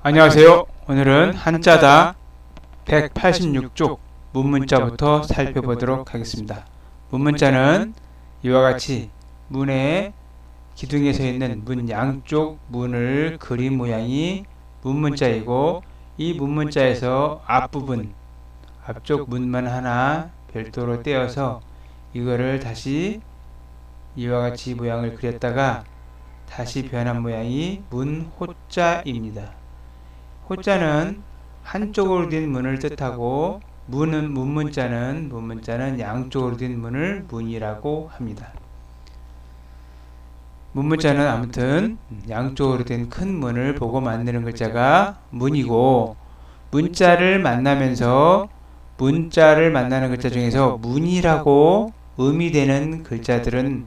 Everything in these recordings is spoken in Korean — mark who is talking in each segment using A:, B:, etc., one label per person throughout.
A: 안녕하세요. 오늘은 한자다 186쪽 문문자부터 살펴보도록 하겠습니다. 문문자는 이와 같이 문의 기둥에 서 있는 문 양쪽 문을 그린 모양이 문문자이고, 이 문문자에서 앞부분, 앞쪽 문만 하나 별도로 떼어서 이거를 다시 이와 같이 모양을 그렸다가 다시 변한 모양이 문호자입니다. 호자는 한쪽으로 된 문을 뜻하고, 문문자는 양쪽으로 된 문을 문이라고 합니다. 문문자는 아무튼 양쪽으로 된 큰 문을 보고 만드는 글자가 문이고, 문자를 만나는 글자 중에서 문이라고 의미되는 글자들은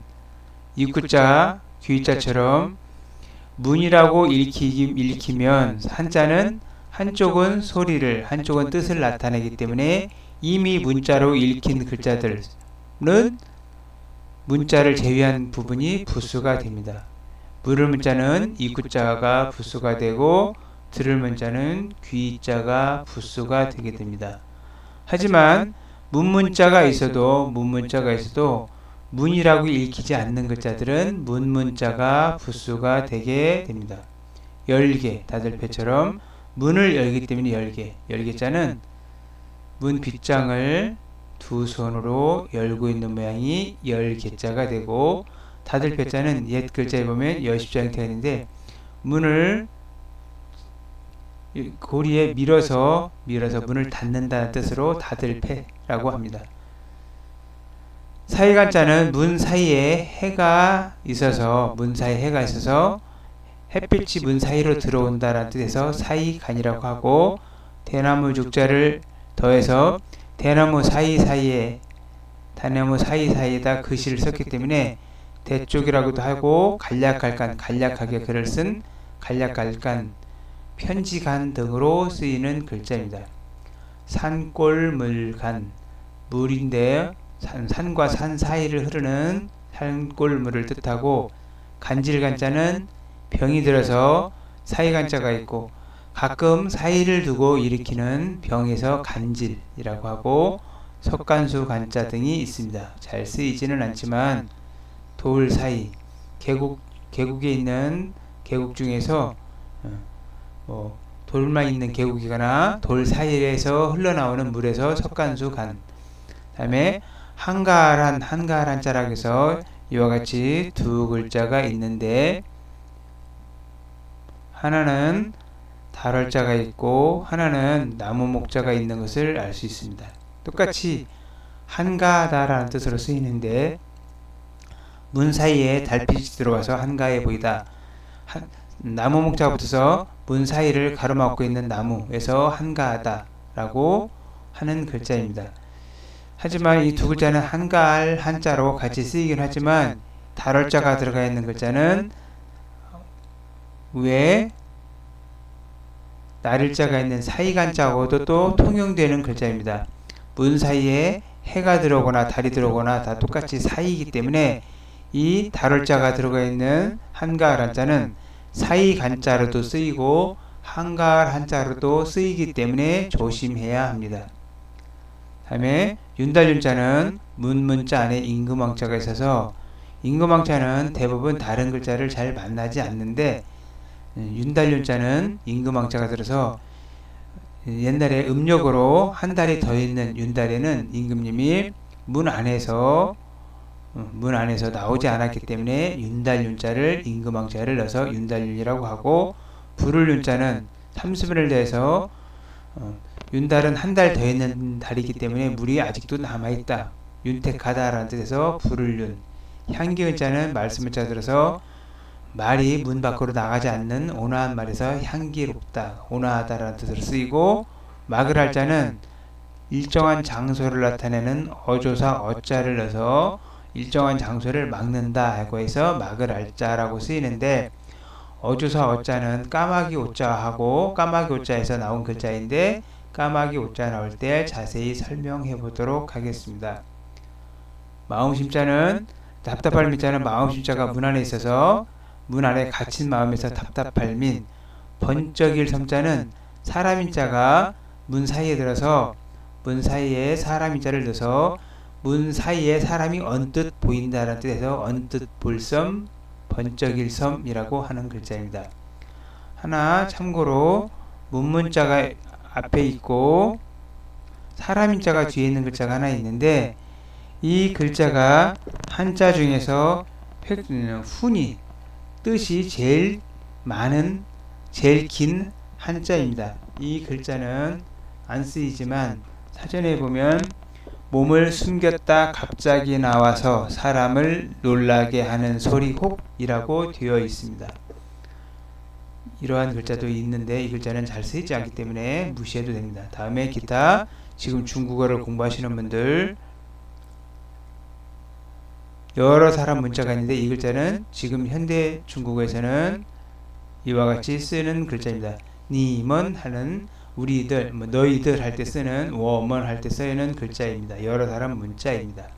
A: 입구자, 귀자처럼 문이라고 읽히면 한자는 한쪽은 소리를, 한쪽은 뜻을 나타내기 때문에 이미 문자로 읽힌 글자들은 문자를 제외한 부분이 부수가 됩니다. 물을 문자는 입구자가 부수가 되고, 들을 문자는 귀자가 부수가 되게 됩니다. 하지만 문문자가 있어도 문이라고 읽히지 않는 글자들은 문문자가 부수가 되게 됩니다. 열개, 다들패처럼 문을 열기 때문에 열개자는 문 빗장을 두 손으로 열고 있는 모양이 열개자가 되고, 다들패자는 옛 글자에 보면 여십자 형태가 있는데 문을 고리에 밀어서 문을 닫는다는 뜻으로 다들패라고 합니다. 사이간자는 문 사이에 해가 있어서 햇빛이 문 사이로 들어온다라는 뜻에서 사이간이라고 하고, 대나무 죽자를 더해서 대나무 사이사이에다 글씨를 썼기 때문에 대쪽이라고도 하고, 간략하게 글을 쓴 간략갈간, 편지간 등으로 쓰이는 글자입니다. 산골물간, 물인데 산과 산 사이를 흐르는 산골물을 뜻하고, 간질간자는 병이 들어서 사이간자가 있고, 가끔 사이를 두고 일으키는 병에서 간질이라고 하고, 석간수 간자 등이 있습니다. 잘 쓰이지는 않지만 돌 사이, 계곡에 있는 계곡 중에서 돌만 있는 계곡이거나 돌 사이에서 흘러나오는 물에서 석간수 간, 그 다음에 한가한 자라고 해서 이와 같이 두 글자가 있는데, 하나는 달월자가 있고 하나는 나무 목자가 있는 것을 알 수 있습니다. 똑같이 한가하다라는 뜻으로 쓰이는데, 문 사이에 달빛이 들어와서 한가해 보이다, 나무 목자가 붙어서 문 사이를 가로막고 있는 나무에서 한가하다라고 하는 글자입니다. 하지만 이 두 글자는 한가할 한자로 같이 쓰이긴 하지만, 달월자가 들어가 있는 글자는 위에 날일자가 있는 사이간자하고도 또 통용되는 글자입니다. 문 사이에 해가 들어오거나 달이 들어오거나 다 똑같이 사이이기 때문에 이 달월자가 들어가 있는 한가할 한자는 사이간자로도 쓰이고 한가할 한자로도 쓰이기 때문에 조심해야 합니다. 다음에 윤달윤자는 문문자 안에 임금왕자가 있어서, 임금왕자는 대부분 다른 글자를 잘 만나지 않는데, 윤달윤자는 임금왕자가 들어서 옛날에 음력으로 한 달이 더 있는 윤달에는 임금님이 문 안에서 나오지 않았기 때문에 윤달윤자를 임금왕자를 넣어서 윤달윤이라고 하고, 불을 윤자는 삼수분을 대해서 윤달은 한 달 더 있는 달이기 때문에 물이 아직도 남아있다, 윤택하다라는 뜻에서 불을 윤, 향기은자는 말씀을자 들어서 말이 문 밖으로 나가지 않는 온화한 말에서 향기롭다, 온화하다라는 뜻으로 쓰이고, 막을 할자는 일정한 장소를 나타내는 어조사 어자를 넣어서 일정한 장소를 막는다 하고 해서 막을 할자라고 쓰이는데, 어조사 어자는 까마귀 오자하고 까마귀 오자에서 나온 글자인데, 까마귀 오자 나올 때 자세히 설명해 보도록 하겠습니다. 마음심자는 답답할 민자는 마음심자가 문 안에 있어서 문 안에 갇힌 마음에서 답답할 민, 번쩍일 섬자는 사람인자가 문 사이에 들어서 문 사이에 사람인자를 넣어서 문 사이에 사람이 언뜻 보인다라는 뜻에서 언뜻 볼섬, 번쩍일 섬이라고 하는 글자입니다. 하나 참고로 문문자가 앞에 있고 사람인자가 뒤에 있는 글자가 하나 있는데 이 글자가 한자 중에서 훈이 뜻이 제일 많은 제일 긴 한자입니다. 이 글자는 안 쓰이지만 사전에 보면 몸을 숨겼다 갑자기 나와서 사람을 놀라게 하는 소리혹이라고 되어 있습니다. 이러한 글자도 있는데 이 글자는 잘 쓰이지 않기 때문에 무시해도 됩니다. 다음에 기타 지금 중국어를 공부하시는 분들 여러 사람 문자가 있는데 이 글자는 지금 현대 중국어에서는 이와 같이 쓰는 글자입니다. 니먼 하는 우리들, 너희들 할 때 쓰는 워먼 할 때 쓰는 글자입니다. 여러 사람 문자입니다.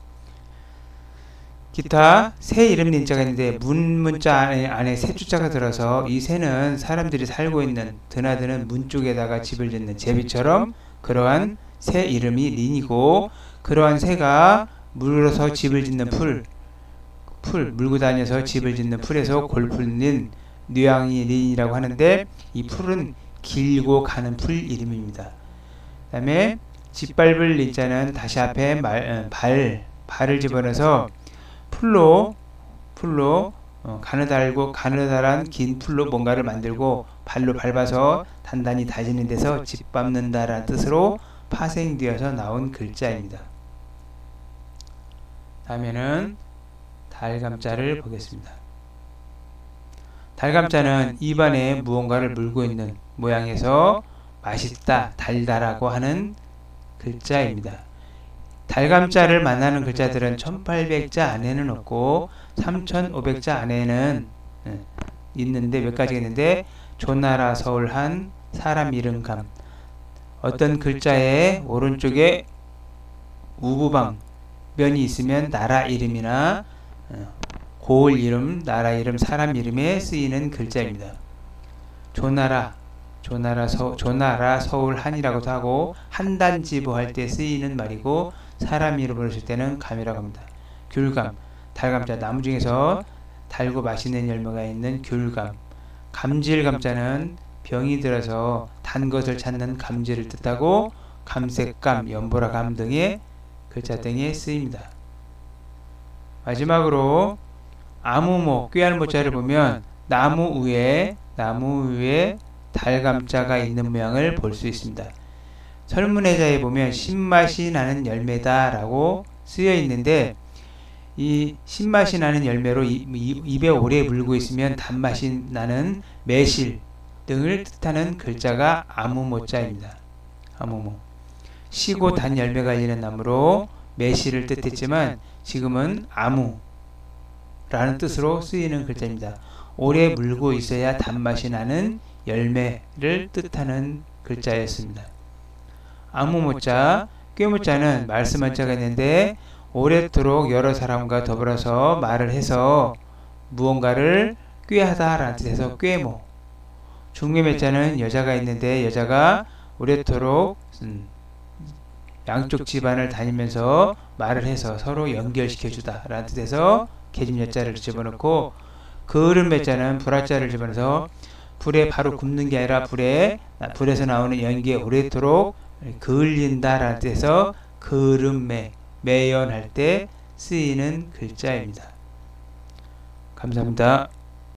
A: 기타 새 이름 닌자가 있는데 문자 안에 새 주자가 들어서 이 새는 사람들이 살고 있는 드나드는 문 쪽에다가 집을 짓는 제비처럼 그러한 새 이름이 린이고 그러한 새가 물어서 집을 짓는 풀 물고 다녀서 집을 짓는 풀에서 골풀린 뉘앙이 린이라고 하는데 이 풀은 길고 가는 풀 이름입니다. 그 다음에 짓밟을 린자는 다시 앞에 발을 집어넣어서 풀로 가느다란 긴 풀로 뭔가를 만들고 발로 밟아서 단단히 다지는 데서 짓밟는다라는 뜻으로 파생되어서 나온 글자입니다. 다음에는 달감자를 보겠습니다. 달감자는 입안에 무언가를 물고 있는 모양에서 맛있다, 달다라고 하는 글자입니다. 달감자를 만나는 글자들은 1800자 안에는 없고 3500자 안에는 있는데 몇 가지가 있는데 조나라 서울한 사람 이름감 어떤 글자의 오른쪽에 우부방 면이 있으면 나라 이름이나 고을 이름, 나라 이름, 사람 이름에 쓰이는 글자입니다. 조나라 서울 한이라고도 하고 한단지보 할 때 쓰이는 말이고 사람 이름으로 쓸 때는 감이라고 합니다. 귤감, 달감자 나무 중에서 달고 맛있는 열매가 있는 귤감. 감질감자는 병이 들어서 단 것을 찾는 감질을 뜻하고 감색감, 연보라감 등의 글자 등에 쓰입니다. 마지막으로 아무모, 꾀알모자를 보면 나무 위에 달감자가 있는 모양을 볼 수 있습니다. 설문의자에 보면 신맛이 나는 열매다 라고 쓰여 있는데 이 신맛이 나는 열매로 입에 오래 물고 있으면 단맛이 나는 매실 등을 뜻하는 글자가 아무모자입니다. 아무모. 시고 단 열매가 열리는 나무로 매실을 뜻했지만 지금은 아무라는 뜻으로 쓰이는 글자입니다. 오래 물고 있어야 단맛이 나는 열매를 뜻하는 글자였습니다. 아무모자, 꾀모자는 말씀한 자가 있는데 오래도록 여러 사람과 더불어서 말을 해서 무언가를 꾀하다라는 뜻에서 꾀모. 중매매자는 여자가 있는데 여자가 오래도록 양쪽 집안을 다니면서 말을 해서 서로 연결시켜주다 라는 뜻에서 계집여자를 집어넣고 그을매자는 불화자를 집어넣어서 불에 바로 굽는 게 아니라 불에서 나오는 연기에 오래도록 그을린다 라는 뜻에서 그을매 매연할 때 쓰이는 글자입니다. 감사합니다.